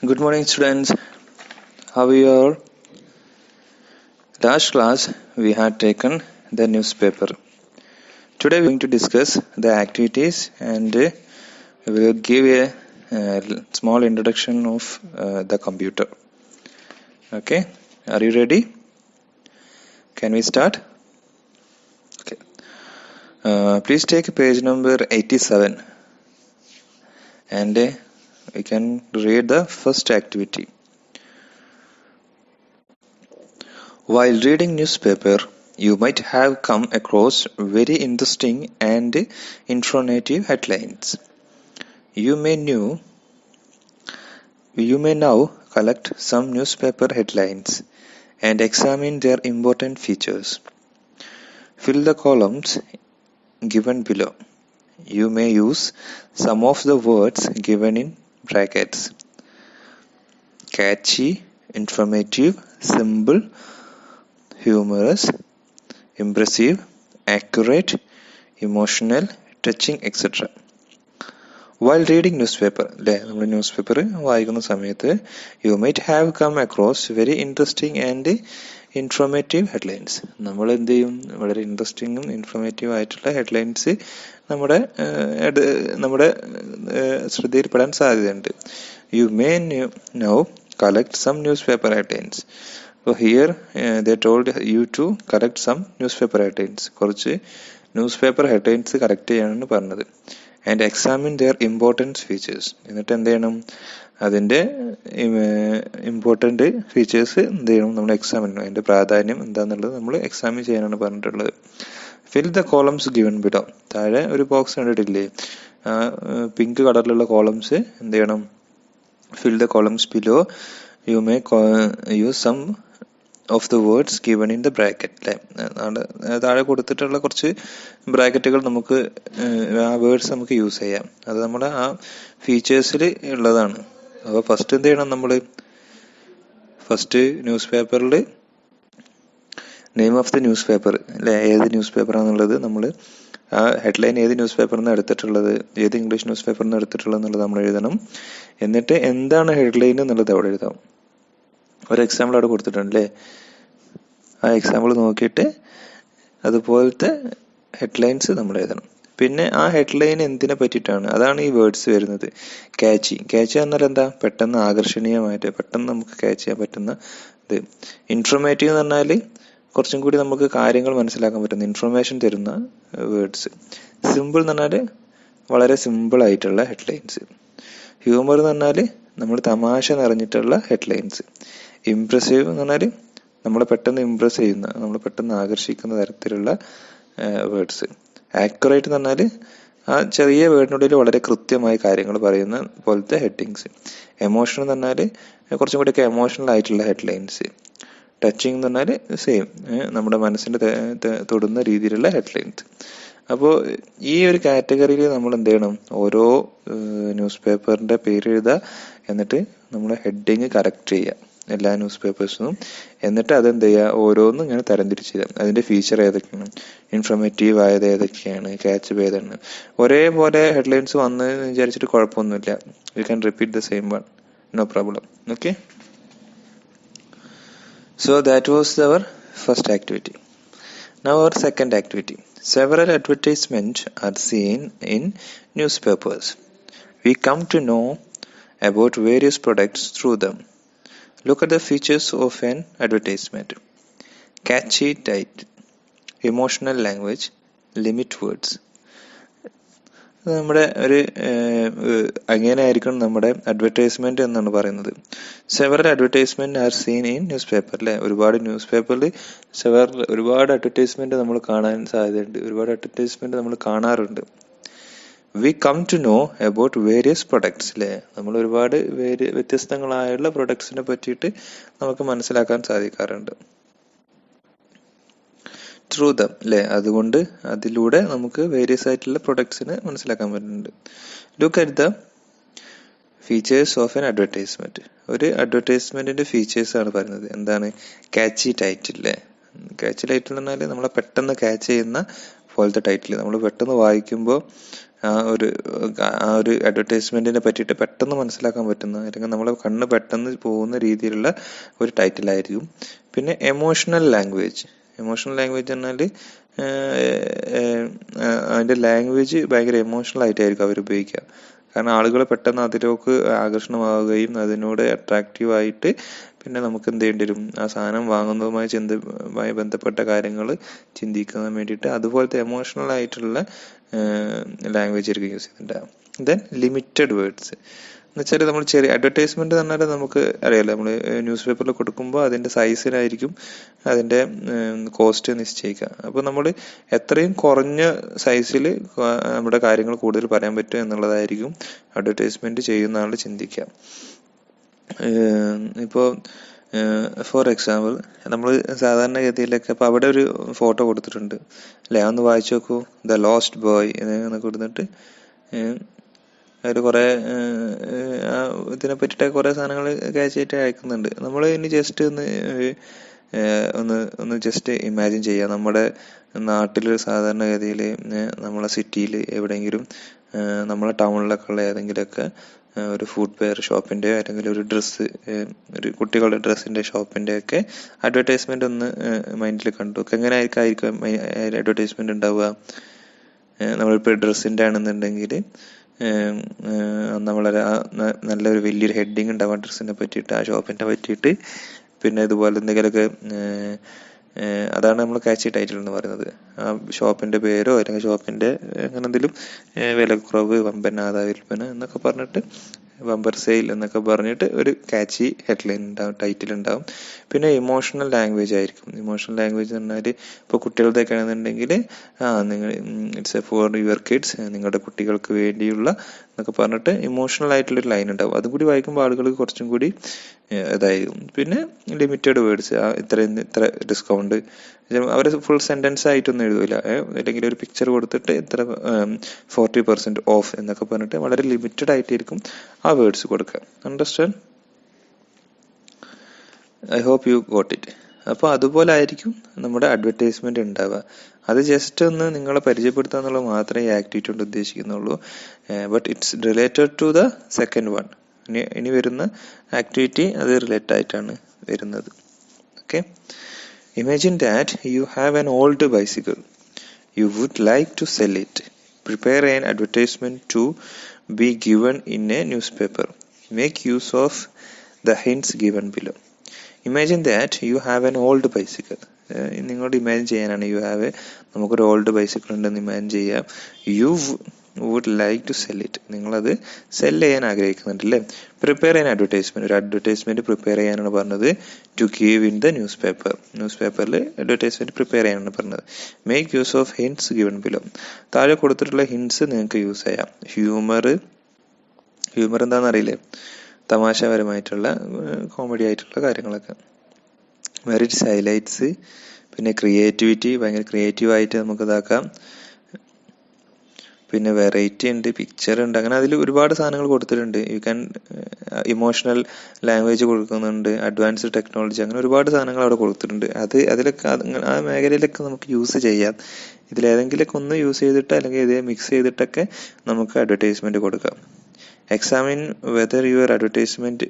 Good morning, students. How are you all? Last class we had taken the newspaper. Today we are going to discuss the activities and we will give a small introduction of the computer. Okay, are you ready? Can we start? Okay. Please take page number 87 and we can read the first activity. While reading newspaper, you might have come across very interesting and informative headlines. You may now collect some newspaper headlines and examine their important features. Fill the columns given below. You may use some of the words given in brackets. Catchy, informative, simple, humorous, impressive, accurate, emotional, touching, etc. While reading newspaper, നമ്മൾ newspaper വായിക്കുന്ന സമയത്ത് you might have come across very interesting and informative headlines. നമ്മൾ എന്ത് ചെയ്യും? വളരെ ഇൻട്രസ്റ്റിംഗും informative ആയിട്ടുള്ള headlines നമ്മുടെ ശ്രദ്ധയിൽപ്പെടാൻ സാധ്യതയുണ്ട്. You may now collect some newspaper headlines. So here they told you to collect some newspaper headlines. കുറച്ച് ന്യൂസ്പേപ്പർ ഹെഡ്ലൈൻസ് കളക്ട് ചെയ്യാനാണ് പറഞ്ഞത്. And examine their importance features. എന്നിട്ട് എന്ത് ചെയ്യണം? അതിൻ്റെ ഇമ്പോർട്ടൻ്റ് ഫീച്ചേഴ്സ് എന്ത് ചെയ്യണം? നമ്മൾ എക്സാമിൻ ചെയ്യണം. അതിൻ്റെ പ്രാധാന്യം എന്താണെന്നുള്ളത് നമ്മൾ എക്സാമിൻ ചെയ്യാനാണ് പറഞ്ഞിട്ടുള്ളത്. Fill the columns given below. താഴെ ഒരു ബോക്സ് കണ്ടിട്ടില്ലേ? പിങ്ക് കളറിലുള്ള കോളംസ് എന്ത് ചെയ്യണം? Fill the columns below. You may use some of the words given in the bracket. താഴെ കൊടുത്തിട്ടുള്ള കുറച്ച് ബ്രാക്കറ്റുകൾ നമുക്ക് ആ വേർഡ്സ് നമുക്ക് യൂസ് ചെയ്യാം. അത് നമ്മുടെ ആ ഫീച്ചേഴ്സിൽ ഉള്ളതാണ്. അപ്പോൾ ഫസ്റ്റ് എന്ത് ചെയ്യണം? നമ്മൾ ഫസ്റ്റ് ന്യൂസ് പേപ്പറിൽ name of the news paper ഏത് ന്യൂസ് പേപ്പറാണെന്നുള്ളത് നമ്മൾ ആ ഹെഡ്ലൈൻ ഏത് ന്യൂസ് പേപ്പറിൽ നിന്ന് എടുത്തിട്ടുള്ളത്, ഏത് ഇംഗ്ലീഷ് ന്യൂസ് പേപ്പറിൽ നിന്ന് എടുത്തിട്ടുള്ളത് എന്നുള്ളത് നമ്മൾ എഴുതണം. എന്നിട്ട് എന്താണ് ഹെഡ്ലൈൻ എന്നുള്ളത് അവിടെ എഴുതാം. ഒരു എക്സാമ്പിൾ അവിടെ കൊടുത്തിട്ടുണ്ട് അല്ലേ? ആ എക്സാമ്പിൾ നോക്കിയിട്ട് അതുപോലത്തെ ഹെഡ്ലൈൻസ് നമ്മൾ എഴുതണം. പിന്നെ ആ ഹെഡ്ലൈൻ എന്തിനെ പറ്റിയിട്ടാണ്, അതാണ് ഈ വേർഡ്സ് വരുന്നത്. ക്യാച്ചി എന്നാൽ എന്താ? പെട്ടെന്ന് ആകർഷണീയമായിട്ട് പെട്ടെന്ന് നമുക്ക് ക്യാച്ച് ചെയ്യാൻ പറ്റുന്ന ഇത്. ഇൻഫോർമേറ്റീവ് എന്ന് പറഞ്ഞാൽ കുറച്ചും കൂടി നമുക്ക് കാര്യങ്ങൾ മനസ്സിലാക്കാൻ പറ്റുന്ന ഇൻഫർമേഷൻ തരുന്ന വേർഡ്സ്. സിമ്പിൾ എന്ന് പറഞ്ഞാൽ വളരെ സിമ്പിൾ ആയിട്ടുള്ള ഹെഡ്ലൈൻസ്. ഹ്യൂമർ എന്ന് പറഞ്ഞാൽ നമ്മൾ തമാശ നിറഞ്ഞിട്ടുള്ള ഹെഡ്ലൈൻസ്. ഇംപ്രസീവ് എന്ന് പറഞ്ഞാൽ നമ്മളെ പെട്ടെന്ന് ഇംപ്രസ് ചെയ്യുന്ന, നമ്മളെ പെട്ടെന്ന് ആകർഷിക്കുന്ന തരത്തിലുള്ള വേർഡ്സ്. ആക്യുറേറ്റ് എന്ന് പറഞ്ഞാൽ ആ ചെറിയ വേർഡിനുള്ളിൽ വളരെ കൃത്യമായ കാര്യങ്ങൾ പറയുന്ന പോലത്തെ ഹെഡിങ്സ്. എമോഷണൽ എന്ന് പറഞ്ഞാൽ കുറച്ചും കൂടിയൊക്കെ എമോഷണൽ ആയിട്ടുള്ള ഹെഡ്ലൈൻസ്. ടച്ചിങ് എന്ന് പറഞ്ഞാൽ സെയിം, നമ്മുടെ മനസ്സിൻ്റെ തൊടുന്ന രീതിയിലുള്ള ഹെഡ്ലൈൻസ്. അപ്പോൾ ഈ ഒരു കാറ്റഗറിയിൽ നമ്മൾ എന്ത് ചെയ്യണം? ഓരോ ന്യൂസ് പേപ്പറിൻ്റെ പേര് എഴുതുക, എന്നിട്ട് നമ്മൾ ഹെഡിങ് കറക്റ്റ് ചെയ്യുക എല്ലാ ന്യൂസ് പേപ്പേഴ്സിനും. എന്നിട്ട് അതെന്ത് ചെയ്യുക? ഓരോന്നും ഇങ്ങനെ തരംതിരിച്ച് ചെയ്യുക. അതിൻ്റെ ഫീച്ചർ ഏതൊക്കെയാണ്, ഇൻഫോർമേറ്റീവ് ആയത് ഏതൊക്കെയാണ്, ക്യാച്ച് ഏതാണ്. ഒരേപോലെ ഹെഡ്ലൈൻസ് വന്ന് വിചാരിച്ചിട്ട് കുഴപ്പമൊന്നുമില്ല. You can repeat the same one, no problem. Okay, so that was our first activity. Now our second activity. Several advertisements are seen in newspapers. We come to know about various products through them. Look at the features of an advertisement. Catchy title, emotional language, limit words. നമ്മുടെ ഒരു അങ്ങനെയായിരിക്കണം നമ്മുടെ advertisement എന്നാണ് പറയുന്നത്. Several advertisement are seen in news paper അല്ലെ. ഒരുപാട് news പേപ്പറിൽ ഒരുപാട് advertisement നമ്മൾ കാണാൻ സാധ്യതയുണ്ട്. ഒരുപാട് അഡ്വർടൈസ്മെന്റ് നമ്മൾ കാണാറുണ്ട്. We come to know about various products അല്ലെ. നമ്മൾ ഒരുപാട് വ്യത്യസ്തങ്ങളായുള്ള പ്രൊഡക്ട്സിനെ പറ്റിയിട്ട് നമുക്ക് മനസ്സിലാക്കാൻ സാധിക്കാറുണ്ട്. ത്രൂ ദം അല്ലെ. അതുകൊണ്ട് അതിലൂടെ നമുക്ക് വേരിയസ് ആയിട്ടുള്ള പ്രൊഡക്ട്സിന് മനസ്സിലാക്കാൻ പറ്റുന്നുണ്ട്. Look at the features of N advertisement. ഒരു അഡ്വർടൈസ്മെന്റിന്റെ ഫീച്ചേഴ്സ് ആണ് പറയുന്നത്. എന്താണ്? കാച്ചി ടൈറ്റിൽ അല്ലെ. കാച്ചി ടൈറ്റിൽ എന്ന് പറഞ്ഞാൽ നമ്മളെ പെട്ടെന്ന് ക്യാച്ച് ചെയ്യുന്ന പോലത്തെ ടൈറ്റിൽ. നമ്മൾ പെട്ടെന്ന് വായിക്കുമ്പോൾ ആ ഒരു അഡ്വർടൈസ്മെന്റിനെ പറ്റിയിട്ട് പെട്ടെന്ന് മനസ്സിലാക്കാൻ പറ്റുന്ന, അല്ലെങ്കിൽ നമ്മളെ കണ്ണ് പെട്ടെന്ന് പോകുന്ന രീതിയിലുള്ള ഒരു ടൈറ്റിലായിരിക്കും. പിന്നെ എമോഷണൽ ലാംഗ്വേജ്. എമോഷണൽ ലാംഗ്വേജ് പറഞ്ഞാൽ അതിന്റെ ലാംഗ്വേജ് ഭയങ്കര എമോഷണൽ ആയിട്ടായിരിക്കും അവർ ഉപയോഗിക്കുക. കാരണം ആളുകൾ പെട്ടെന്ന് അതിലേക്ക് ആകർഷണമാവുകയും അതിനോട് അട്രാക്റ്റീവ് ആയിട്ട് പിന്നെ നമുക്ക് എന്ത് ചെയ്യേണ്ടി വരും, ആ സാധനം വാങ്ങുന്നതുമായി ബന്ധപ്പെട്ട കാര്യങ്ങൾ ചിന്തിക്കാൻ വേണ്ടിയിട്ട് അതുപോലത്തെ എമോഷണൽ ആയിട്ടുള്ള ലാംഗ്വേജ് ആയിരിക്കും യൂസ് ചെയ്യുന്നുണ്ടാവും. ദെൻ ലിമിറ്റഡ് വേർഡ്സ് എന്ന് വെച്ചാൽ നമ്മൾ ചെറിയ അഡ്വർടൈസ്മെന്റ് എന്ന് പറഞ്ഞാൽ നമുക്ക് അറിയാലോ, നമ്മൾ ന്യൂസ് പേപ്പറിൽ കൊടുക്കുമ്പോൾ അതിന്റെ സൈസിനായിരിക്കും അതിന്റെ കോസ്റ്റ് നിശ്ചയിക്കുക. അപ്പോൾ നമ്മൾ എത്രയും കുറഞ്ഞ സൈസിൽ നമ്മുടെ കാര്യങ്ങൾ കൂടുതൽ പറയാൻ പറ്റും എന്നുള്ളതായിരിക്കും അഡ്വർടൈസ്മെന്റ് ചെയ്യുന്ന ആൾ ചിന്തിക്കുക. ഇപ്പോൾ ഫോർ എക്സാമ്പിൾ നമ്മൾ സാധാരണഗതിയിലൊക്കെ ഇപ്പോൾ അവിടെ ഒരു ഫോട്ടോ കൊടുത്തിട്ടുണ്ട് അല്ലേ, അതൊന്ന് വായിച്ചു നോക്കൂ. ദ ലോസ്റ്റ് ബോയ് എന്നൊക്കെ കൊടുത്തിട്ട് അതിൽ കുറെ ഇതിനെ പറ്റിയിട്ട് കുറെ സാധനങ്ങൾ ക്യാച്ച് ആയിട്ട് അയക്കുന്നുണ്ട്. നമ്മൾ ഇനി ജസ്റ്റ് ഒന്ന് ജസ്റ്റ് ഇമാജിൻ ചെയ്യാം, നമ്മുടെ നാട്ടിൽ സാധാരണഗതിയിൽ നമ്മളെ സിറ്റിയിൽ എവിടെയെങ്കിലും നമ്മളെ ടൗണിലൊക്കെ ഉള്ള ഏതെങ്കിലുമൊക്കെ ഒരു ഫുഡ് വെയർ ഷോപ്പിന്റെ അല്ലെങ്കിൽ ഒരു ഡ്രസ്സ്, ഒരു കുട്ടികളുടെ ഡ്രസ്സിന്റെ ഷോപ്പിന്റെ ഒക്കെ അഡ്വർടൈസ്മെന്റ് ഒന്ന് മൈൻഡിൽ കണ്ടു. എങ്ങനെ ആയിരിക്കും അഡ്വർടൈസ്മെന്റ് ഉണ്ടാവുക? നമ്മളിപ്പോൾ ഡ്രസ്സിന്റെ ആണെന്നുണ്ടെങ്കിൽ നമ്മളൊരു നല്ലൊരു വലിയൊരു ഹെഡിങ് ഉണ്ടാവും ആ ഡ്രസ്സിനെ പറ്റിയിട്ട്, ആ ഷോപ്പിനെ പറ്റിയിട്ട്. പിന്നെ ഇതുപോലെ എന്തെങ്കിലുമൊക്കെ അതാണ് നമ്മൾ കാച്ചി ടൈറ്റിൽ എന്ന് പറയുന്നത്. ആ ഷോപ്പിന്റെ പേരോ അല്ലെങ്കിൽ ഷോപ്പിന്റെ അങ്ങനെ എന്തെങ്കിലും വിലക്കുറവ്, വമ്പൻ ആദായ വിൽപ്പന എന്നൊക്കെ പറഞ്ഞിട്ട്, ബമ്പർ സെയിൽ എന്നൊക്കെ പറഞ്ഞിട്ട് ഒരു കാച്ചി ഹെഡ്ലൈൻ ഉണ്ടാവും, ടൈറ്റിൽ ഉണ്ടാവും. പിന്നെ ഇമോഷണൽ ലാംഗ്വേജ് ആയിരിക്കും. ഇമോഷണൽ ലാംഗ്വേജ് എന്ന് പറഞ്ഞാൽ ഇപ്പോൾ കുട്ടികളുടെയൊക്കെ ആണെന്നുണ്ടെങ്കിൽ നിങ്ങൾ it's A for your kids, നിങ്ങളുടെ കുട്ടികൾക്ക് വേണ്ടിയുള്ള എന്നൊക്കെ പറഞ്ഞിട്ട് ഇമോഷണൽ ആയിട്ടുള്ളൊരു ലൈൻ ഉണ്ടാവും. അതും കൂടി വായിക്കുമ്പോൾ ആളുകൾക്ക് കുറച്ചും കൂടി ഇതായിരിക്കും. പിന്നെ ലിമിറ്റഡ് വേർഡ്സ്, ഇത്ര ഡിസ്കൗണ്ട്, അവർ ഫുൾ സെന്റൻസ് ആയിട്ടൊന്നും എഴുതൂല, അല്ലെങ്കിൽ ഒരു പിക്ചർ കൊടുത്തിട്ട് ഇത്ര 40% ഓഫ് എന്നൊക്കെ പറഞ്ഞിട്ട് വളരെ ലിമിറ്റഡ് ആയിട്ടായിരിക്കും ആ വേർഡ്സ് കൊടുക്കുക. Understand? I hope you got it. അപ്പോൾ അതുപോലെ ആയിരിക്കും നമ്മുടെ അഡ്വർടൈസ്മെന്റ് ഉണ്ടാവുക. അത് ജസ്റ്റ് ഒന്ന് നിങ്ങളെ പരിചയപ്പെടുത്തുക എന്നുള്ളത് മാത്രമേ ഈ ആക്ടിവിറ്റി കൊണ്ട് ഉദ്ദേശിക്കുന്നുള്ളൂ. But it's related to the second one. ഇനി വരുന്ന ആക്ടിവിറ്റി അത് റിലേറ്റഡ് ആയിട്ടാണ് വരുന്നത്. Okay, imagine that you have an old bicycle. You would like to sell it. Prepare an advertisement to be given in a newspaper. Make use of the hints given below. Imagine that you have an old bicycle. നിങ്ങളോട് imagine ചെയ്യാനാണ്. നമുക്കൊരു old bicycle ഉണ്ടെന്ന് imagine ചെയ്യാം. You would like to sell it. നിങ്ങളത് sell ചെയ്യാൻ ആഗ്രഹിക്കുന്നുണ്ട് അല്ലേ. Prepare ചെയ്യാൻ അഡ്വർടൈസ്മെന്റ്, ഒരു അഡ്വർടൈസ്മെന്റ് പ്രിപ്പയർ ചെയ്യാനാണ് പറഞ്ഞത്. To give in the newspaper. News പേപ്പറിൽ അഡ്വർടൈസ്മെന്റ് പ്രിപ്പയർ ചെയ്യാനാണ് പറഞ്ഞത്. Make use of hints given below. താഴെ കൊടുത്തിട്ടുള്ള ഹിന്റ്സ് നിങ്ങൾക്ക് യൂസ് ചെയ്യാം. ഹ്യൂമർ എന്താണെന്ന് അറിയില്ലേ, തമാശപരമായിട്ടുള്ള കോമഡി ആയിട്ടുള്ള കാര്യങ്ങളൊക്കെ. മെറിറ്റ്സ്, ഹൈലൈറ്റ്സ്, പിന്നെ ക്രിയേറ്റിവിറ്റി, ഭയങ്കര ക്രിയേറ്റീവായിട്ട് നമുക്ക് ഇതാക്കാം. പിന്നെ വെറൈറ്റി ഉണ്ട്, പിക്ചർ ഉണ്ട്, അങ്ങനെ അതിൽ ഒരുപാട് സാധനങ്ങൾ കൊടുത്തിട്ടുണ്ട്. യു ക്യാൻ ഇമോഷണൽ ലാംഗ്വേജ് കൊടുക്കുന്നുണ്ട്, അഡ്വാൻസ്ഡ് ടെക്നോളജി, അങ്ങനെ ഒരുപാട് സാധനങ്ങൾ അവിടെ കൊടുത്തിട്ടുണ്ട്. അതിലൊക്കെ ആ മേഖലയിലൊക്കെ നമുക്ക് യൂസ് ചെയ്യാം. ഇതിലേതെങ്കിലൊക്കെ ഒന്ന് യൂസ് ചെയ്തിട്ട് അല്ലെങ്കിൽ ഇതേ മിക്സ് ചെയ്തിട്ടൊക്കെ നമുക്ക് അഡ്വർടൈസ്മെന്റ് കൊടുക്കാം. Examine whether your advertisement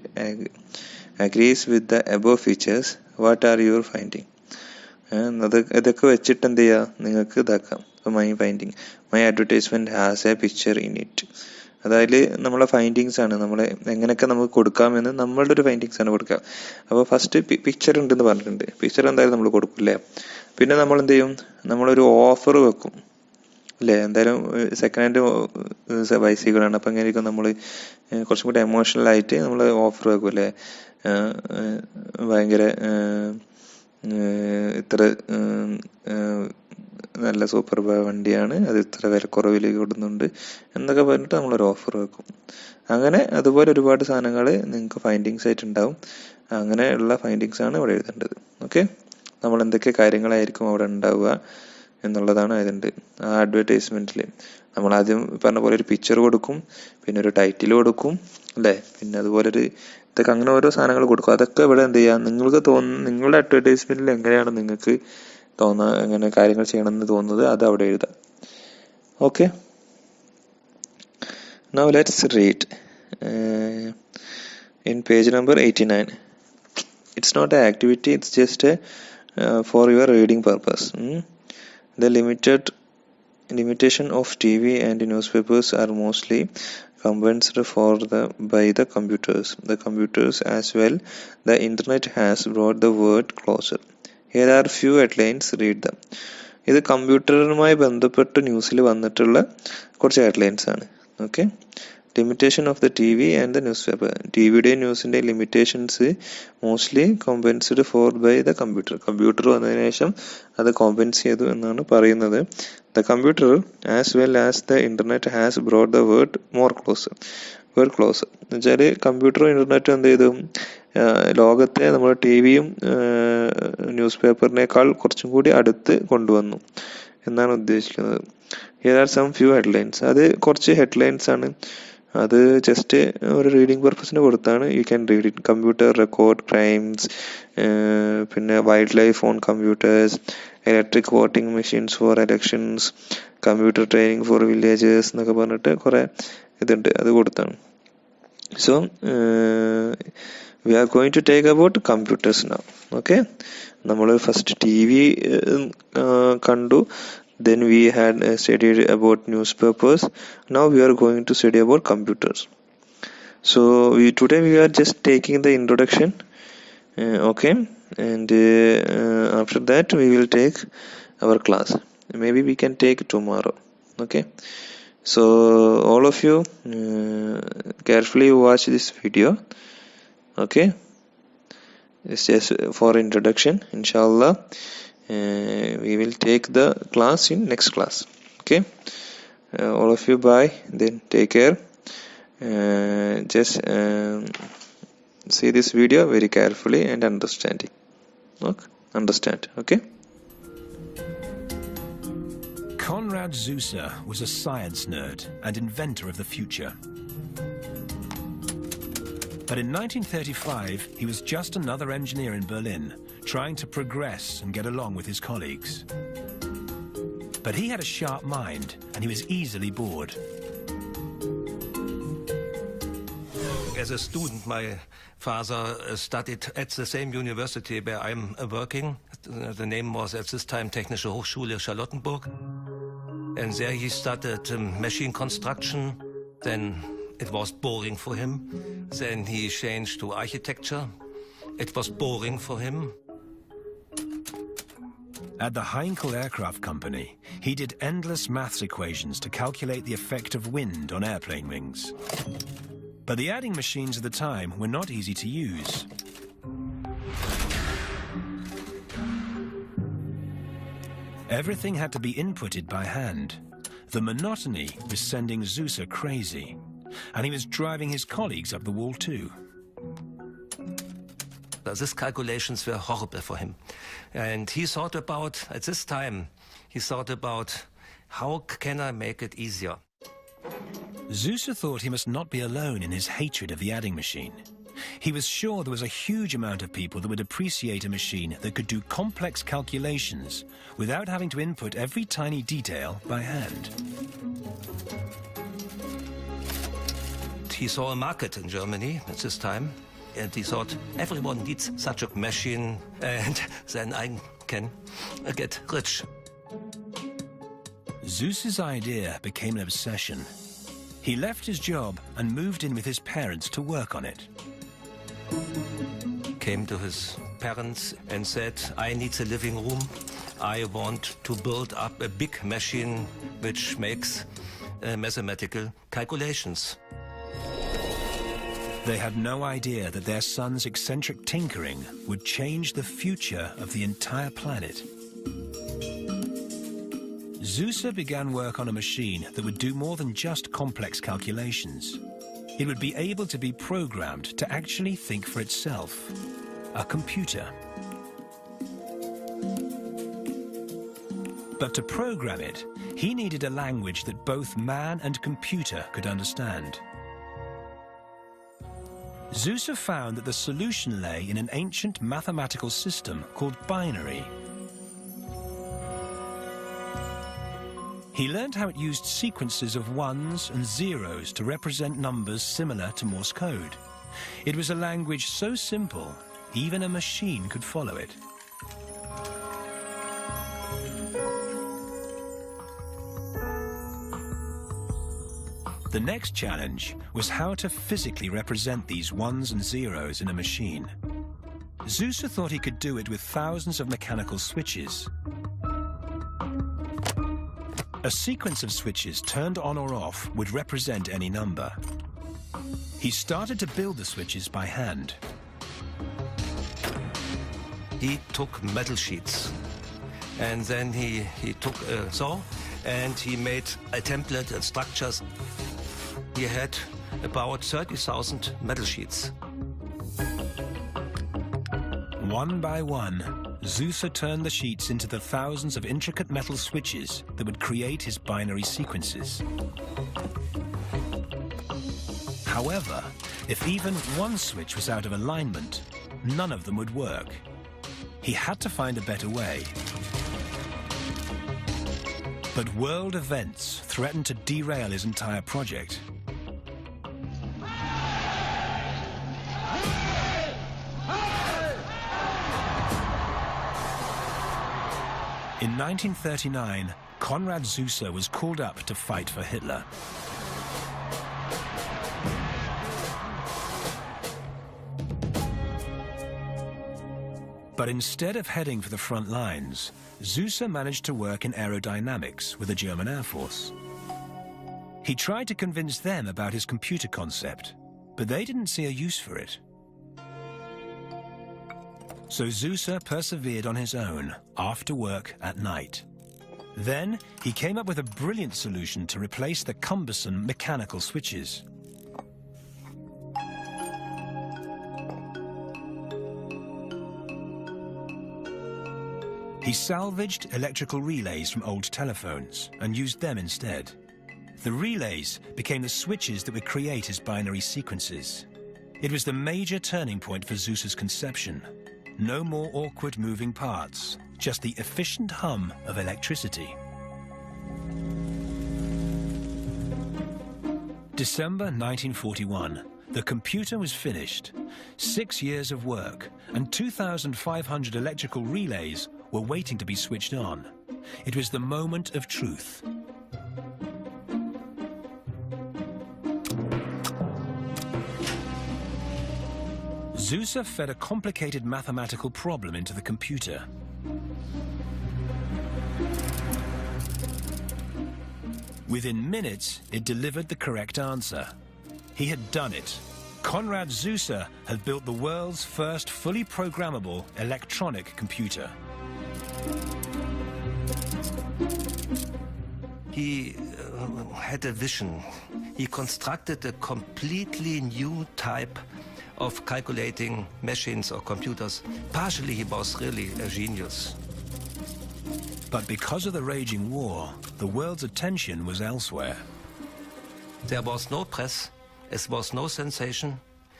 agrees with the above features. What are your finding? ഇതൊക്കെ വെച്ചിട്ട് എന്ത് ചെയ്യുക, നിങ്ങൾക്ക് ഇതാക്കാം. My finding, my advertisement has A picture in it. അതായത് നമ്മളെ ഫൈൻഡിങ്സ് ആണ്, നമ്മളെ എങ്ങനെയൊക്കെ നമുക്ക് കൊടുക്കാമെന്ന് നമ്മളുടെ ഒരു ഫൈൻഡിങ്സ് ആണ് കൊടുക്കുക. അപ്പോൾ ഫസ്റ്റ് പിക്ചർ ഉണ്ടെന്ന് പറഞ്ഞിട്ടുണ്ട്. പിക്ചർ എന്തായാലും നമ്മൾ കൊടുക്കില്ലേ. പിന്നെ നമ്മൾ എന്ത് ചെയ്യും, നമ്മളൊരു ഓഫർ വെക്കും അല്ലേ. എന്തായാലും സെക്കൻഡ് ഹാൻഡ് ബൈസിക്കിളാണ്, അപ്പം എങ്ങനെയായിരിക്കും നമ്മൾ കുറച്ചും കൂടി എമോഷണൽ ആയിട്ട് നമ്മൾ ഓഫർ വെക്കും അല്ലേ. ഭയങ്കര ഇത്ര നല്ല സൂപ്പർ വണ്ടിയാണ്, അത് ഇത്ര വിലക്കുറവിൽ കൊടുക്കുന്നുണ്ട് എന്നൊക്കെ പറഞ്ഞിട്ട് നമ്മളൊരു ഓഫർ വെക്കും. അങ്ങനെ അതുപോലെ ഒരുപാട് സാധനങ്ങൾ നിങ്ങൾക്ക് ഫൈൻഡിങ്സ് ആയിട്ടുണ്ടാവും. അങ്ങനെയുള്ള ഫൈൻഡിങ്സ് ആണ് ഇവിടെ എഴുതേണ്ടത്. ഓക്കെ, നമ്മൾ എന്തൊക്കെ കാര്യങ്ങളായിരിക്കും അവിടെ ഉണ്ടാവുക എന്നുള്ളതാണ് അതിൻ്റെ ആ അഡ്വർടൈസ്മെന്റിൽ. നമ്മൾ ആദ്യം പറഞ്ഞ പോലെ ഒരു പിക്ചർ കൊടുക്കും, പിന്നെ ഒരു ടൈറ്റിൽ കൊടുക്കും അല്ലേ, പിന്നെ അതുപോലെ ഇതൊക്കെ അങ്ങനെ ഓരോ സാധനങ്ങൾ കൊടുക്കും. അതൊക്കെ ഇവിടെ എന്ത് ചെയ്യാം, നിങ്ങൾക്ക് നിങ്ങളുടെ അഡ്വർടൈസ്മെന്റിൽ എങ്ങനെയാണ് നിങ്ങൾക്ക് എങ്ങനെ കാര്യങ്ങൾ ചെയ്യണമെന്ന് തോന്നുന്നത് അത് അവിടെ എഴുതാം. Okay. Now let's read in page number 89. It's not an activity, it's just for your reading purpose. The limitation of TV and newspapers are mostly compensed by the computers. The computers as well. The internet has brought the world closer. Here are few headlines, read them. ഇത് കമ്പ്യൂട്ടറുമായി ബന്ധപ്പെട്ട് ന്യൂസിൽ വന്നിട്ടുള്ള കുറച്ച് headlines ആണ്. Okay, limitation of the T V and the newspaper. T വിയുടെയും ന്യൂസിൻ്റെ limitations mostly compensated for by the computer. Computer വന്നതിന് ശേഷം അത് കോമ്പൻസ് ചെയ്തു എന്നാണ് പറയുന്നത്. The computer as well as the internet has brought the world more close. World close എന്ന് വെച്ചാൽ കമ്പ്യൂട്ടറും ഇന്റർനെറ്റും എന്ത് ചെയ്തു, ലോകത്തെ നമ്മുടെ ടി വിയും ന്യൂസ് പേപ്പറിനേക്കാൾ കുറച്ചും കൂടി അടുത്ത് കൊണ്ടുവന്നു എന്നാണ് ഉദ്ദേശിക്കുന്നത്. Here are some few headlines. അത് കുറച്ച് ഹെഡ്ലൈൻസ് ആണ്, അത് ജസ്റ്റ് ഒരു റീഡിങ് പർപ്പസിന് കൊടുത്താണ്. You can read it. Computer record crimes, പിന്നെ wild life on computers, electric voting machines for elections, computer training for villagers എന്നൊക്കെ പറഞ്ഞിട്ട് കുറേ ഇതുണ്ട്, അത് കൊടുത്താണ്. So we are going to take about computers now. Okay, നമ്മൾ ഫസ്റ്റ് ടി വി കണ്ടു, then we had studied about newspapers. Now we are going to study about computers. So today we are just taking the introduction. Okay, and after that we will take our class. Maybe we can take tomorrow. Okay, so all of you carefully watch this video. Okay, it's just for introduction. Inshallah we will take the class in next class. Okay, all of you, bye, then take care. Just see this video very carefully and understand. Okay. Konrad Zuse was a science nerd and inventor of the future. But in 1935, he was just another engineer in Berlin, trying to progress and get along with his colleagues. But he had a sharp mind, and he was easily bored. As a student, my father studied at the same university where I'm working. The name was at this time Technische Hochschule Charlottenburg. And there he started machine construction. Then it was boring for him. Then he changed to architecture. It was boring for him. At the Heinkel Aircraft Company, he did endless maths equations to calculate the effect of wind on airplane wings. But the adding machines of the time were not easy to use. Everything had to be inputted by hand. The monotony was sending Zuse crazy, and he was driving his colleagues up the wall too. These calculations were horrible for him. And he thought about, at this time, how can I make it easier? Zuse thought he must not be alone in his hatred of the adding machine. He was sure there was a huge amount of people that would appreciate a machine that could do complex calculations without having to input every tiny detail by hand. He saw a market in Germany at this time, and he thought everyone needs such a machine, and then I can get rich. Zuse's idea became an obsession. He left his job and moved in with his parents to work on it. Came to his parents and said, I need a living room. I want to build up a big machine which makes mathematical calculations. They had no idea that their son's eccentric tinkering would change the future of the entire planet. Zuse began work on a machine that would do more than just complex calculations. It would be able to be programmed to actually think for itself. A computer. But to program it, he needed a language that both man and computer could understand. Zuse found that the solution lay in an ancient mathematical system called binary. He learned how it used sequences of ones and zeros to represent numbers similar to Morse code. It was a language so simple, even a machine could follow it. The next challenge was how to physically represent these ones and zeros in a machine. Zuse thought he could do it with thousands of mechanical switches. A sequence of switches turned on or off would represent any number. He started to build the switches by hand. He took metal sheets and then he took a saw and he made a template and structures. He had about 30,000 metal sheets. One by one, Zuse turned the sheets into the thousands of intricate metal switches that would create his binary sequences. However, if even one switch was out of alignment, none of them would work. He had to find a better way. But world events threatened to derail his entire project. In 1939, Konrad Zuse was called up to fight for Hitler. But instead of heading for the front lines, Zuse managed to work in aerodynamics with the German Air Force. He tried to convince them about his computer concept, but they didn't see a use for it. So Zuse persevered on his own, after work at night. Then he came up with a brilliant solution to replace the cumbersome mechanical switches. He salvaged electrical relays from old telephones and used them instead. The relays became the switches that would create his binary sequences. It was the major turning point for Zuse's conception. No more awkward moving parts, just the efficient hum of electricity. December 1941. The computer was finished. 6 years of work and 2,500 electrical relays were waiting to be switched on. It was the moment of truth. Zuse fed a complicated mathematical problem into the computer. Within minutes, it delivered the correct answer. He had done it. Konrad Zuse had built the world's first fully programmable electronic computer. He had a vision. He constructed a completely new type of calculating machines or computers. Partially, he was really a genius. But because of the raging war, the world's attention was elsewhere. There was no press, there was no sensation,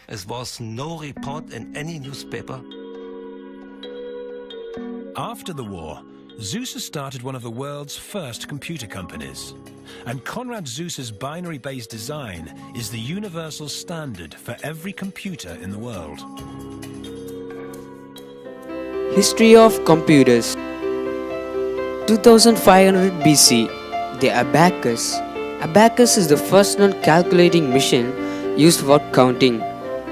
there was no report in any newspaper. After the war, Zuse started one of the world's first computer companies. And Konrad Zuse's binary-based design is the universal standard for every computer in the world. History of computers. 2500 BC, the abacus. Abacus is the first known calculating machine used for counting.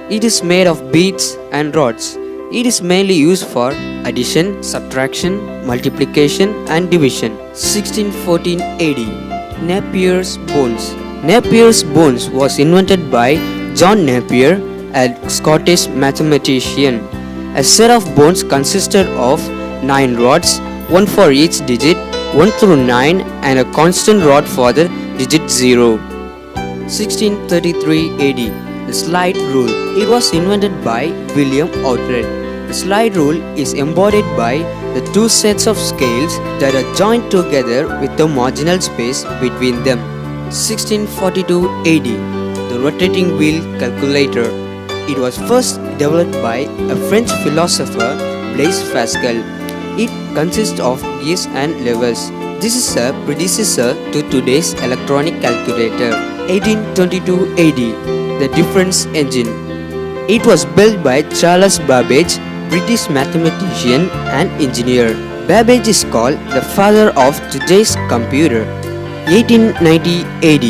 It is made of beads and rods. It is mainly used for addition, subtraction, multiplication and division. 1614 AD. Napier's bones. Napier's bones was invented by John Napier, a Scottish mathematician. A set of bones consisted of 9 rods, one for each digit, 1 through 9, and a constant rod for the digit 0. 1633 AD. The slide rule. It was invented by William Oughtred. The slide rule is embodied by the two sets of scales that are joined together with the marginal space between them. 1642 AD. The rotating wheel calculator. It was first developed by a French philosopher, Blaise Pascal. It consists of gears and levers. This is a predecessor to today's electronic calculator. 1822 AD, the difference engine. It was built by Charles Babbage, British mathematician and engineer. Babbage is called the father of today's computer. 1890 AD,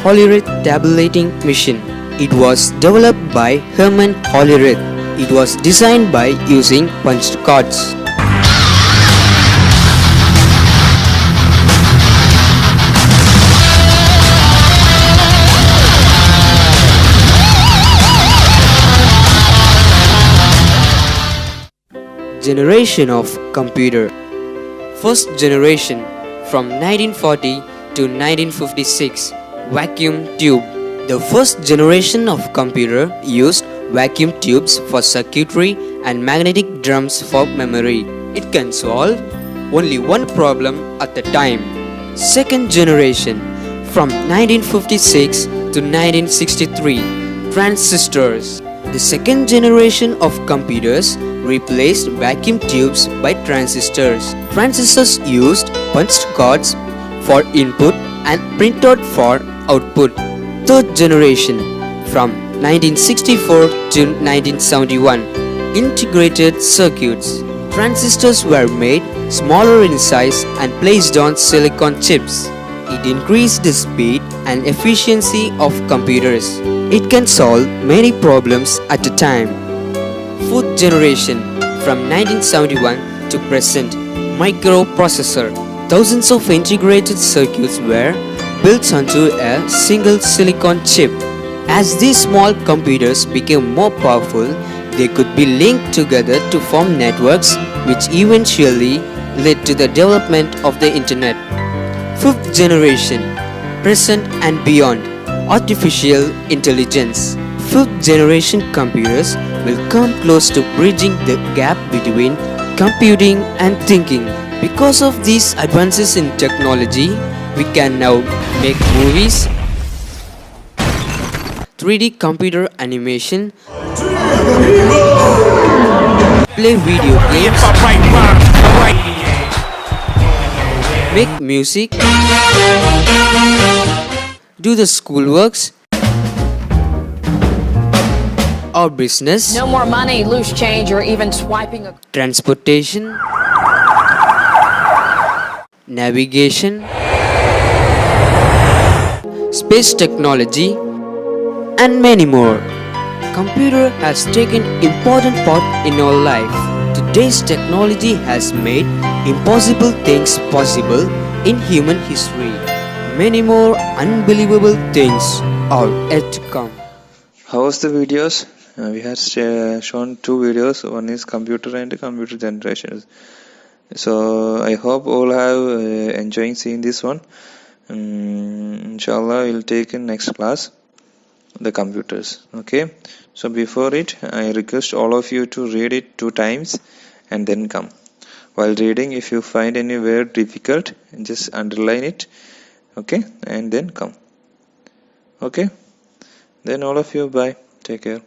Hollerith tabulating machine. It was developed by Hermann Hollerith. It was designed by using punched cards. Generation of computer. First generation from 1940 to 1956, vacuum tube. The first generation of computer used vacuum tubes for circuitry and magnetic drums for memory. It can solve only one problem at a time. Second generation from 1956 to 1963, transistors. The second generation of computers replaced vacuum tubes by transistors. Transistors used punched cards for input and printout for output. Third generation from 1964 to 1971, integrated circuits. Transistors were made smaller in size and placed on silicon chips. It increased the speed and efficiency of computers. It can solve many problems at a time. Fourth generation from 1971 to present, microprocessor. Thousands of integrated circuits were built onto a single silicon chip. As these small computers became more powerful, they could be linked together to form networks, which eventually led to the development of the internet. Fifth generation, present and beyond, artificial intelligence. Fifth generation computers will come close to bridging the gap between computing and thinking. Because of these advances in technology, we can now make movies, 3D computer animation, play video games, make music, do the schoolworks, or business, No more money, loose change, or even swiping a transportation, navigation, space technology, and many more. Computer has taken important part in our life. Today's technology has made impossible things possible in human history. Many more unbelievable things are yet to come. How was the videos? We had shown two videos. One is computer and computer generations. So I hope all have enjoying seeing this one. Inshallah, we'll take in next class the computers. Okay. So before it, I request all of you to read it 2 times and then come. While reading, if you find any word difficult, just underline it. Okay, and then come. Okay. Then all of you, bye. Take care.